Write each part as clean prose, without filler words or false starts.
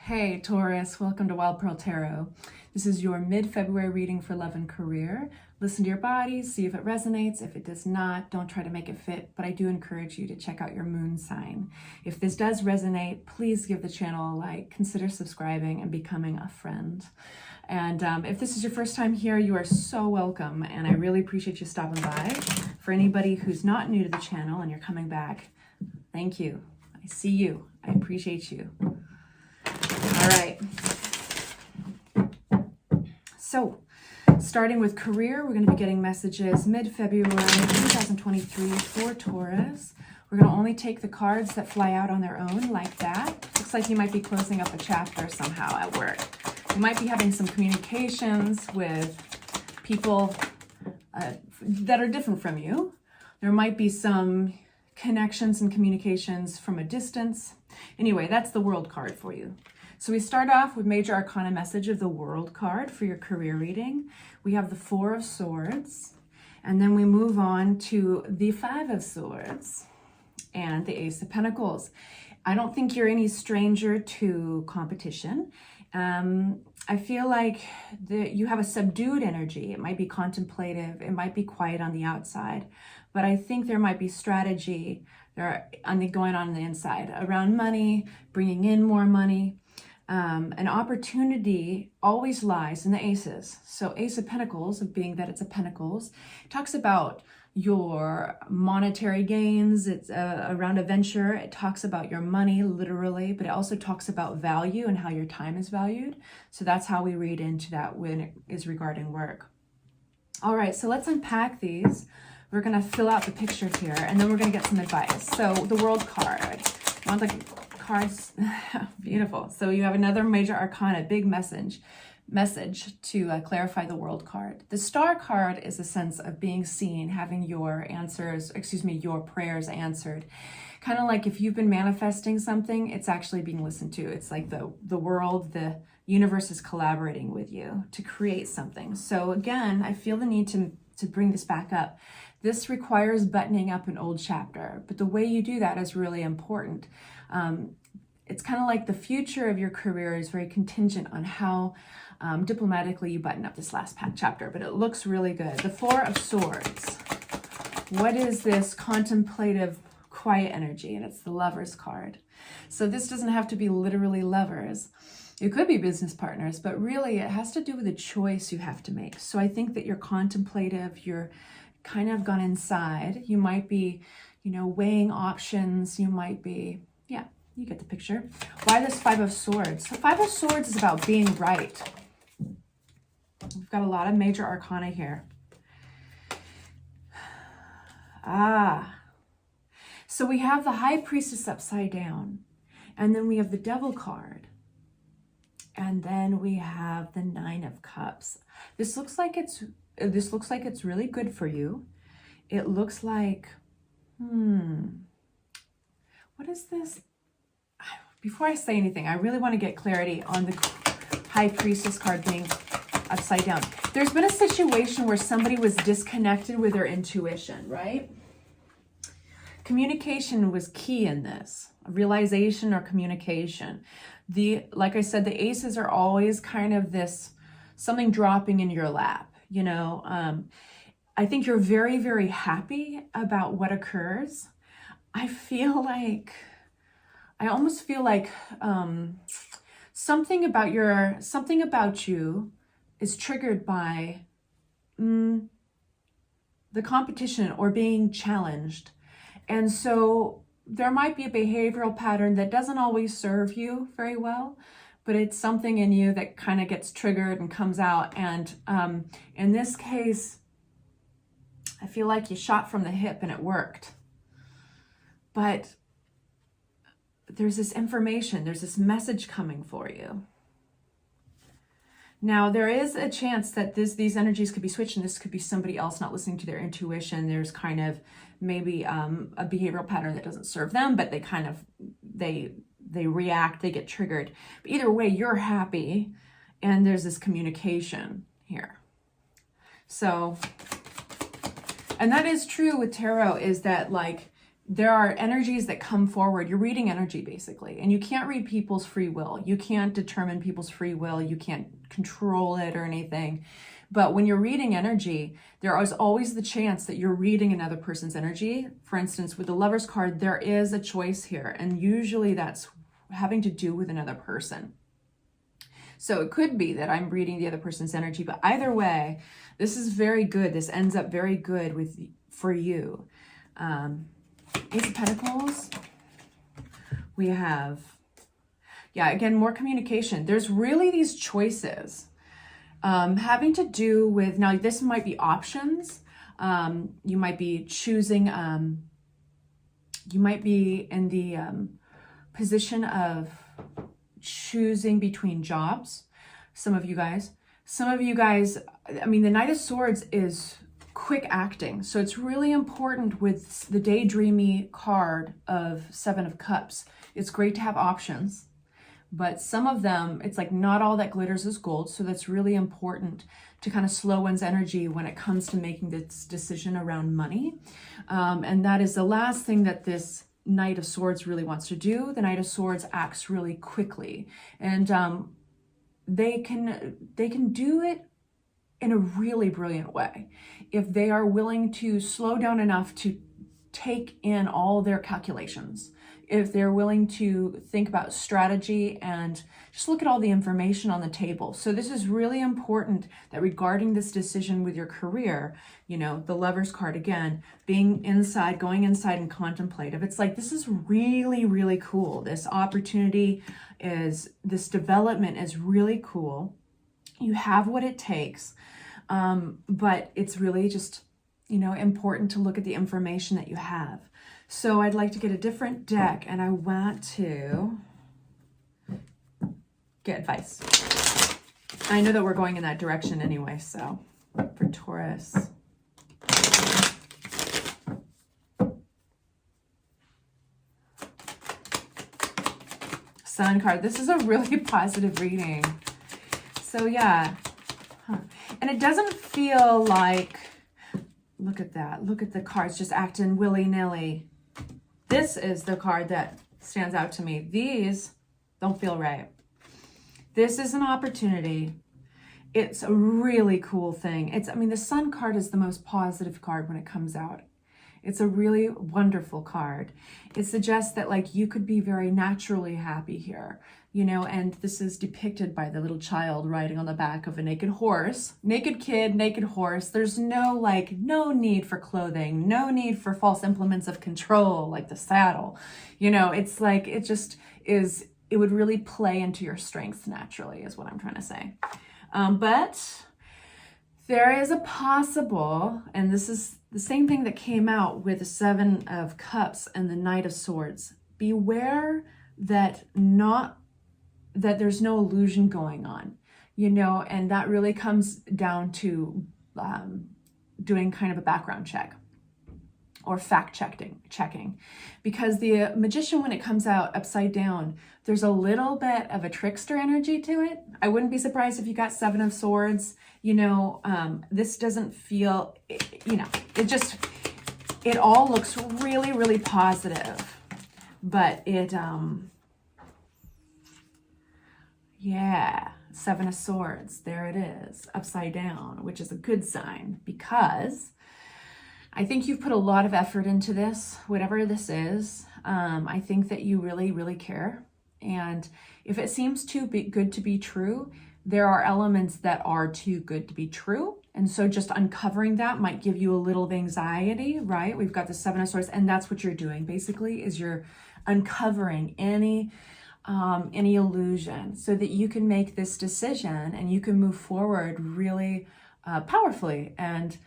Hey Taurus, welcome to Wild Pearl Tarot. This is your mid-February reading for love and career. Listen to your body, see if it resonates. If it does not, don't try to make it fit, but I do encourage you to check out your moon sign. If this does resonate, please give the channel a like, consider subscribing and becoming a friend. And if this is your first time here, you are so welcome, and I really appreciate you stopping by. For anybody who's not new to the channel and you're coming back, thank you. I see you. I appreciate you. All right. So, starting with career, we're going to be getting messages mid-February 2023 for Taurus. We're going to only take the cards that fly out on their own like that. Looks like you might be closing up a chapter somehow at work. You might be having some communications with people that are different from you. There might be some connections and communications from a distance. Anyway, that's the World card for you. So we start off with Major Arcana message of the World card for your career reading. We have the Four of Swords, and then we move on to the Five of Swords and the Ace of Pentacles. I don't think you're any stranger to competition. I feel like you have a subdued energy. It might be contemplative. It might be quiet on the outside, but I think there might be strategy going on the inside around money, bringing in more money. An opportunity always lies in the aces. So Ace of Pentacles, being that it's a Pentacles, talks about your monetary gains. It's around a venture. It talks about your money, literally, but it also talks about value and how your time is valued. So that's how we read into that when it is regarding work. All right, so let's unpack these. We're going to fill out the picture here, and then we're going to get some advice. So the World card. Want the cards? Beautiful. So you have another Major Arcana, big message to clarify the World card. The Star card is a sense of being seen, having your your prayers answered. Kind of like if you've been manifesting something, it's actually being listened to. It's like the world, the universe is collaborating with you to create something. So again, I feel the need to bring this back up. This requires buttoning up an old chapter, but the way you do that is really important. It's kind of like the future of your career is very contingent on how diplomatically you button up this last chapter, but it looks really good. The Four of Swords. What is this contemplative, quiet energy? And it's the Lovers card. So this doesn't have to be literally lovers. It could be business partners, but really it has to do with a choice you have to make. So I think that you're contemplative, you're kind of gone inside. You might be, weighing options. You might be, you get the picture. Why this Five of Swords? The Five of Swords is about being right. We've got a lot of Major Arcana here. So we have the High Priestess upside down, and then we have the Devil card, and then we have the Nine of Cups. This looks like it's really good for you. It looks like, what is this? Before I say anything, I really want to get clarity on the High Priestess card being upside down. There's been a situation where somebody was disconnected with their intuition, right? Communication was key in this, realization or communication. Like I said, the aces are always kind of this, something dropping in your lap, I think you're very, very happy about what occurs. I almost feel like something about you is triggered by the competition or being challenged. And so there might be a behavioral pattern that doesn't always serve you very well, but it's something in you that kind of gets triggered and comes out. And in this case, I feel like you shot from the hip and it worked. But there's this information, there's this message coming for you. Now, there is a chance that these energies could be switched, and this could be somebody else not listening to their intuition. There's kind of maybe a behavioral pattern that doesn't serve them, but they react, they get triggered. But either way, you're happy, and there's this communication here. So, and that is true with tarot, is that like there are energies that come forward. You're reading energy basically, and you can't read people's free will. You can't determine people's free will. You can't control it or anything. But when you're reading energy, there is always the chance that you're reading another person's energy. For instance, with the Lover's card, there is a choice here, and usually that's having to do with another person. So it could be that I'm reading the other person's energy, but either way, this is very good. This ends up very good for you. Ace of Pentacles. We have, yeah, again, more communication. There's really these choices having to do with, now this might be options. You might be choosing, you might be in the position of choosing between jobs. Some of you guys, I mean, the Knight of Swords is quick acting. So it's really important with the daydreamy card of Seven of Cups. It's great to have options, but some of them, it's like not all that glitters is gold. So that's really important to kind of slow one's energy when it comes to making this decision around money. And that is the last thing that this Knight of Swords really wants to do. The Knight of Swords acts really quickly, and they can do it in a really brilliant way if they are willing to slow down enough to take in all their calculations, if they're willing to think about strategy and just look at all the information on the table. So this is really important that regarding this decision with your career, you know, the Lover's card again, being inside, going inside and contemplative. It's like, this is really, really cool. This opportunity this development is really cool. You have what it takes, but it's really just, you know, important to look at the information that you have. So I'd like to get a different deck, and I want to get advice. I know that we're going in that direction anyway, so for Taurus. Sun card. This is a really positive reading. So yeah. And it doesn't feel like, look at that. Look at the cards just acting willy-nilly. This is the card that stands out to me. These don't feel right. This is an opportunity. It's a really cool thing. I mean, the Sun card is the most positive card when it comes out. It's a really wonderful card. It suggests that like you could be very naturally happy here, you know, and this is depicted by the little child riding on the back of a naked horse. Naked kid, naked horse. There's no need for clothing, no need for false implements of control like the saddle. You know, it's like, it just is, it would really play into your strengths naturally is what I'm trying to say. But there is a possible, and this is the same thing that came out with the Seven of Cups and the Knight of Swords. Beware that there's no illusion going on, you know, and that really comes down to doing kind of a background check or fact checking, because the Magician, when it comes out upside down, there's a little bit of a trickster energy to it. I wouldn't be surprised if you got Seven of Swords. You know, this doesn't feel, you know, it all looks really, really positive, but yeah, Seven of Swords, there it is, upside down, which is a good sign, because I think you've put a lot of effort into this, whatever this is. I think that you really, really care. And if it seems too good to be true, there are elements that are too good to be true. And so just uncovering that might give you a little of anxiety, right? We've got the Seven of Swords, and that's what you're doing basically, is you're uncovering any illusion so that you can make this decision and you can move forward really powerfully and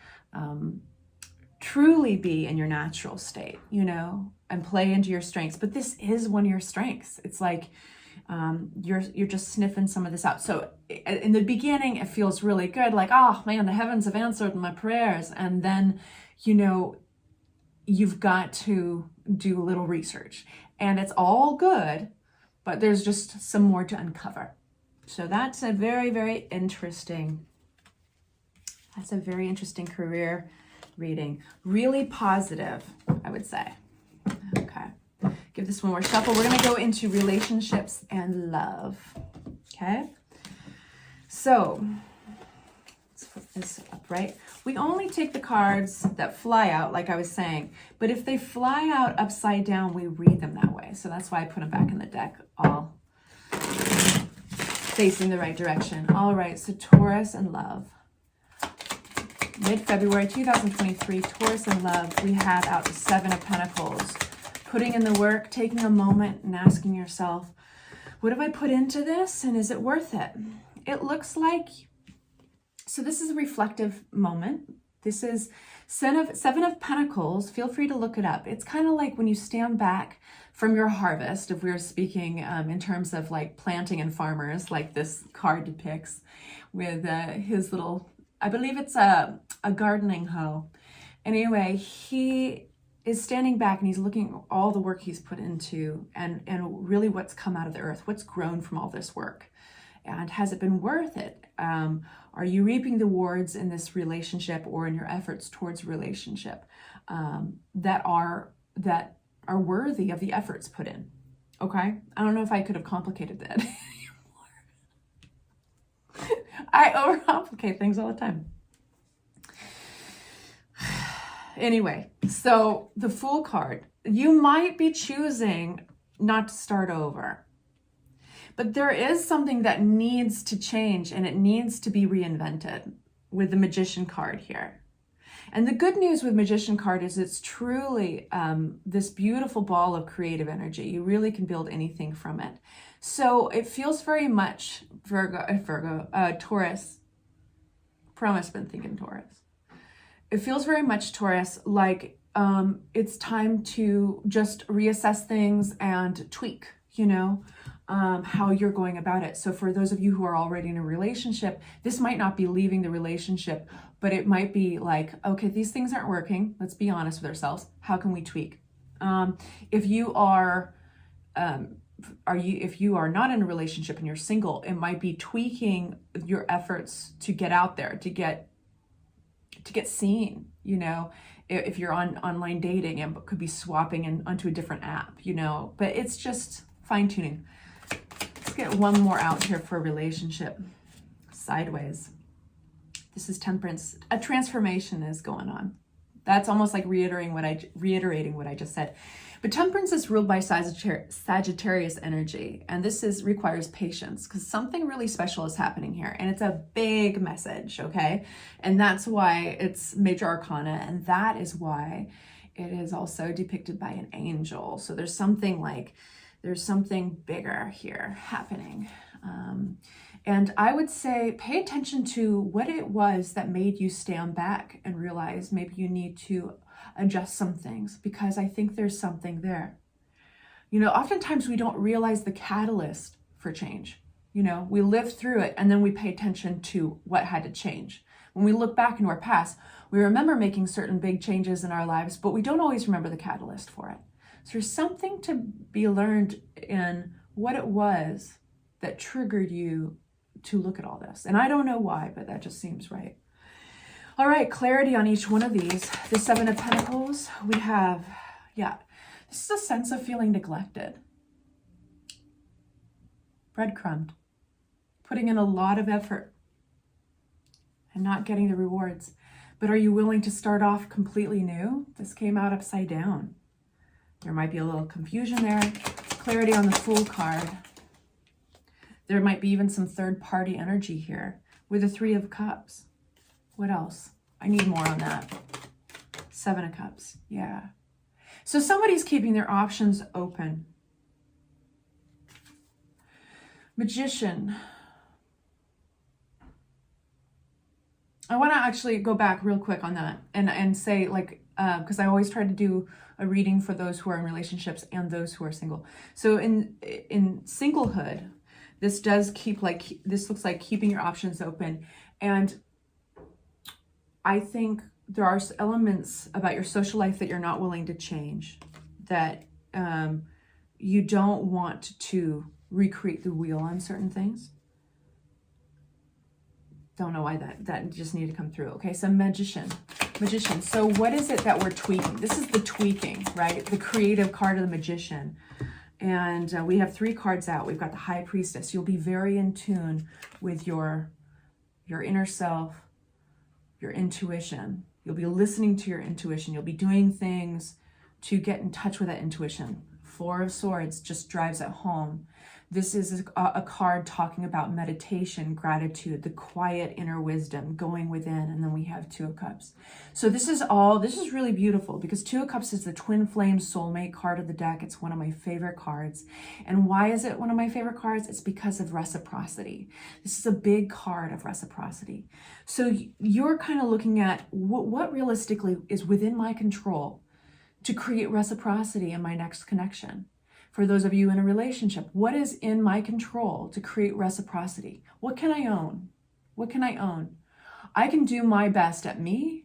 truly be in your natural state, you know, and play into your strengths. But this is one of your strengths. It's like you're just sniffing some of this out. So in the beginning, it feels really good, like, oh man, the heavens have answered my prayers. And then, you know, you've got to do a little research, and it's all good, but there's just some more to uncover. So that's a very, very interesting, career reading. Really positive, I would say. Give this one more shuffle. We're going to go into relationships and love. Okay? So, let's put this upright. We only take the cards that fly out, like I was saying. But if they fly out upside down, we read them that way. So that's why I put them back in the deck, all facing the right direction. All right, so Taurus and love. Mid-February 2023, Taurus and love, we have out the Seven of Pentacles. Putting in the work, taking a moment and asking yourself, what have I put into this and is it worth it? It looks like, so this is a reflective moment. This is Seven of Pentacles. Feel free to look it up. It's kind of like when you stand back from your harvest, if we're speaking in terms of like planting and farmers, like this card depicts with his little, I believe it's a gardening hoe. Anyway, he is standing back and he's looking at all the work he's put into and really what's come out of the earth, what's grown from all this work. And has it been worth it? Are you reaping the rewards in this relationship or in your efforts towards relationship that are worthy of the efforts put in? Okay? I don't know if I could have complicated that more. I overcomplicate things all the time. Anyway, so the Fool card, you might be choosing not to start over, but there is something that needs to change and it needs to be reinvented with the Magician card here. And the good news with Magician card is it's truly this beautiful ball of creative energy. You really can build anything from it. So it feels very much Taurus. Promise, been thinking Taurus. It feels very much, Taurus, like it's time to just reassess things and tweak, you know, how you're going about it. So for those of you who are already in a relationship, this might not be leaving the relationship, but it might be like, okay, these things aren't working. Let's be honest with ourselves. How can we tweak? If you are not in a relationship and you're single, it might be tweaking your efforts to get out there, to get seen, you know. If you're on online dating, it could be swapping onto a different app, you know, but it's just fine tuning. Let's get one more out here for a relationship. Sideways. This is Temperance. A transformation is going on. That's almost like reiterating what I just said. But Temperance is ruled by Sagittarius energy, and this requires patience because something really special is happening here, and it's a big message, okay? And that's why it's Major Arcana, and that is why it is also depicted by an angel. So there's something bigger here happening. And I would say pay attention to what it was that made you stand back and realize maybe you need to adjust some things, because I think there's something there. You know, oftentimes we don't realize the catalyst for change. You know, we live through it and then we pay attention to what had to change. When we look back into our past, we remember making certain big changes in our lives, but we don't always remember the catalyst for it. So there's something to be learned in what it was that triggered you to look at all this. And I don't know why, but that just seems right. All right, clarity on each one of these. The Seven of Pentacles, we have, this is a sense of feeling neglected. Breadcrumbed. Putting in a lot of effort and not getting the rewards. But are you willing to start off completely new? This came out upside down. There might be a little confusion there. Clarity on the Fool card. There might be even some third-party energy here with the Three of Cups. What else? I need more on that. Seven of Cups. Yeah. So somebody's keeping their options open. Magician. I want to actually go back real quick on that and say, like, because I always try to do a reading for those who are in relationships and those who are single. So in singlehood, this looks like keeping your options open. And I think there are elements about your social life that you're not willing to change, that you don't want to recreate the wheel on certain things. Don't know why that just needed to come through. Okay, so magician. So what is it that we're tweaking? This is the tweaking, right? The creative card of the magician. And we have 3 cards out. We've got the high priestess. You'll be very in tune with your inner self, your intuition. You'll be listening to your intuition. You'll be doing things to get in touch with that intuition. 4 of Swords just drives it home. This is a card talking about meditation, gratitude, the quiet inner wisdom, going within, and then we have 2 of Cups. So this is really beautiful because 2 of Cups is the twin flame soulmate card of the deck. It's one of my favorite cards. And why is it one of my favorite cards? It's because of reciprocity. This is a big card of reciprocity. So you're kind of looking at what realistically is within my control to create reciprocity in my next connection. For those of you in a relationship, what is in my control to create reciprocity? What can I own? What can I own? I can do my best at me,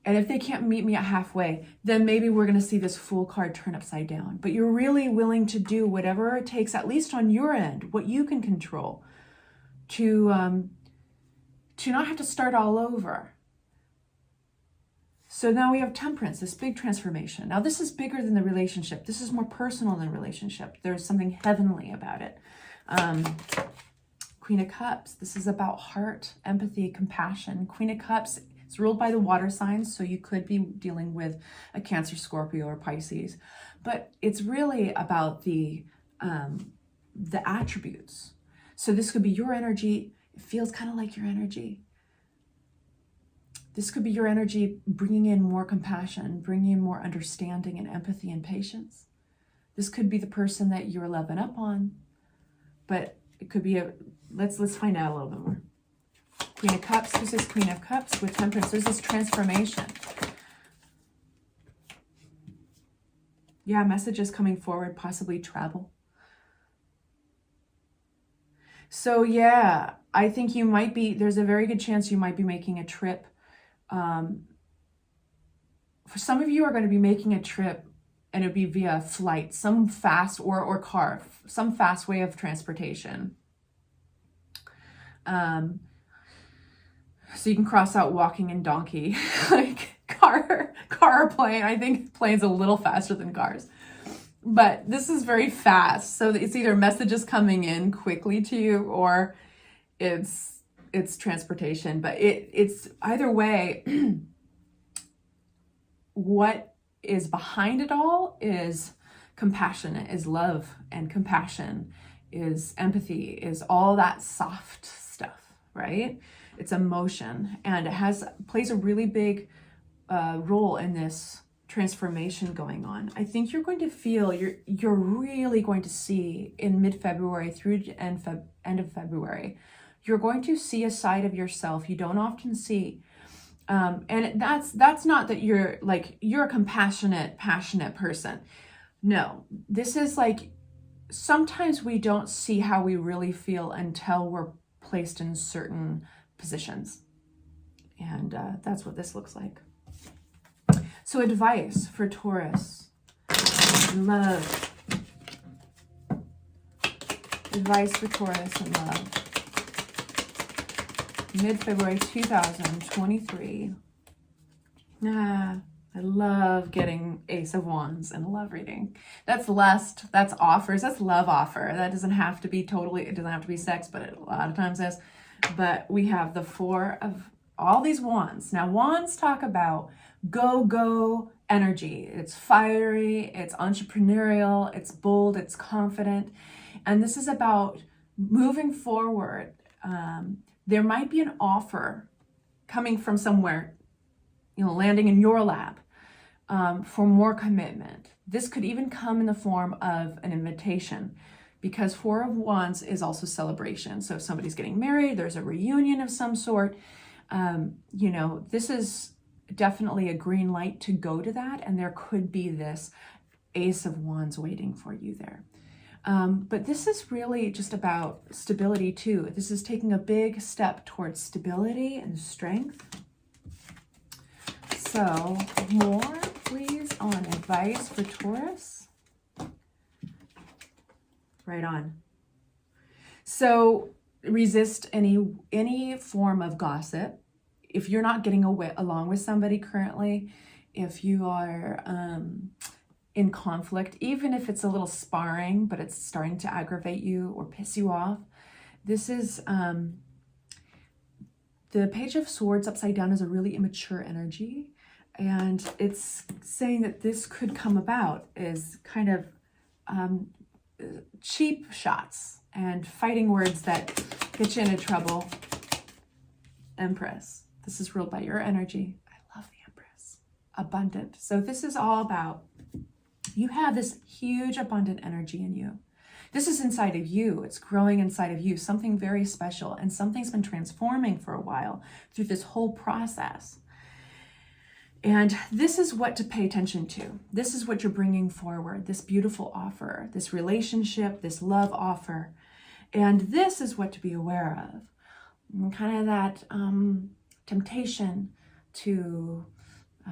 and if they can't meet me at halfway, then maybe we're going to see this Fool card turn upside down. But you're really willing to do whatever it takes, at least on your end, what you can control, to not have to start all over. So now we have Temperance, this big transformation. Now this is bigger than the relationship. This is more personal than relationship. There's something heavenly about it. Queen of Cups, this is about heart, empathy, compassion. Queen of Cups, it's ruled by the water signs, so you could be dealing with a Cancer, Scorpio, or Pisces. But it's really about the attributes. So this could be your energy. It feels kind of like your energy. This could be your energy bringing in more compassion, bringing in more understanding and empathy and patience. This could be the person that you're loving up on, but it could be let's find out a little bit more. Queen of Cups, this is Queen of Cups with Temperance. There's this transformation. Yeah, messages coming forward, possibly travel. So yeah, I think there's a very good chance you might be making a trip. For some of you are going to be making a trip, and it'll be via flight, some fast or car, some fast way of transportation. So you can cross out walking and donkey, like car or plane. I think plane's a little faster than cars, but this is very fast. So it's either messages coming in quickly to you, or it's transportation, but it's either way. What is behind it all is compassionate, is love and compassion, is empathy, is all that soft stuff, right? It's emotion, and it plays a really big role in this transformation going on. I think you're going to feel, you're really going to see in mid-February through the end of February, you're going to see a side of yourself you don't often see. And that's not that you're a compassionate, passionate person. No, this is like, sometimes we don't see how we really feel until we're placed in certain positions. And that's what this looks like. So advice for Taurus. Love. Advice for Taurus and love. Mid-February 2023. I love getting Ace of Wands in a love reading. That's lust, that's offers, that's love offer. That doesn't have to be it doesn't have to be sex, but it a lot of times is. But we have the 4 of all these wands. Now, wands talk about go energy. It's fiery, it's entrepreneurial, it's bold, it's confident. And this is about moving forward. There might be an offer coming from somewhere, landing in your lap for more commitment. This could even come in the form of an invitation, because 4 of Wands is also celebration. So if somebody's getting married, there's a reunion of some sort. This is definitely a green light to go to that, and there could be this Ace of Wands waiting for you there. But this is really just about stability too. This is taking a big step towards stability and strength. So more, please, on advice for Taurus. Right on. So resist any form of gossip. If you're not getting along with somebody currently, if you are in conflict, even if it's a little sparring, but it's starting to aggravate you or piss you off, this is the Page of Swords upside down is a really immature energy, and it's saying that this could come about as kind of cheap shots and fighting words that get you into trouble. Empress. This is ruled by your energy. I love the Empress. Abundant. So this is all about, you have this huge abundant energy in you. This is inside of you. It's growing inside of you, something very special, and something's been transforming for a while through this whole process. And this is what to pay attention to. This is what you're bringing forward, this beautiful offer, this relationship, this love offer. And this is what to be aware of. And kind of that temptation to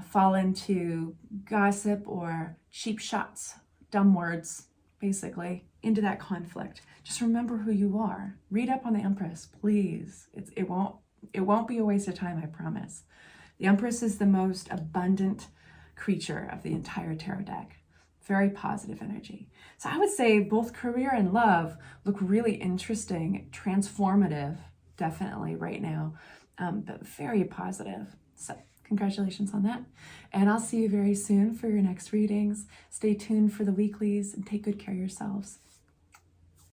fall into gossip or cheap shots, dumb words, basically, into that conflict. Just remember who you are. Read up on the Empress, please. It won't be a waste of time, I promise. The Empress is the most abundant creature of the entire tarot deck. Very positive energy. So I would say both career and love look really interesting, transformative, definitely right now, but very positive. So congratulations on that. And I'll see you very soon for your next readings. Stay tuned for the weeklies and take good care of yourselves.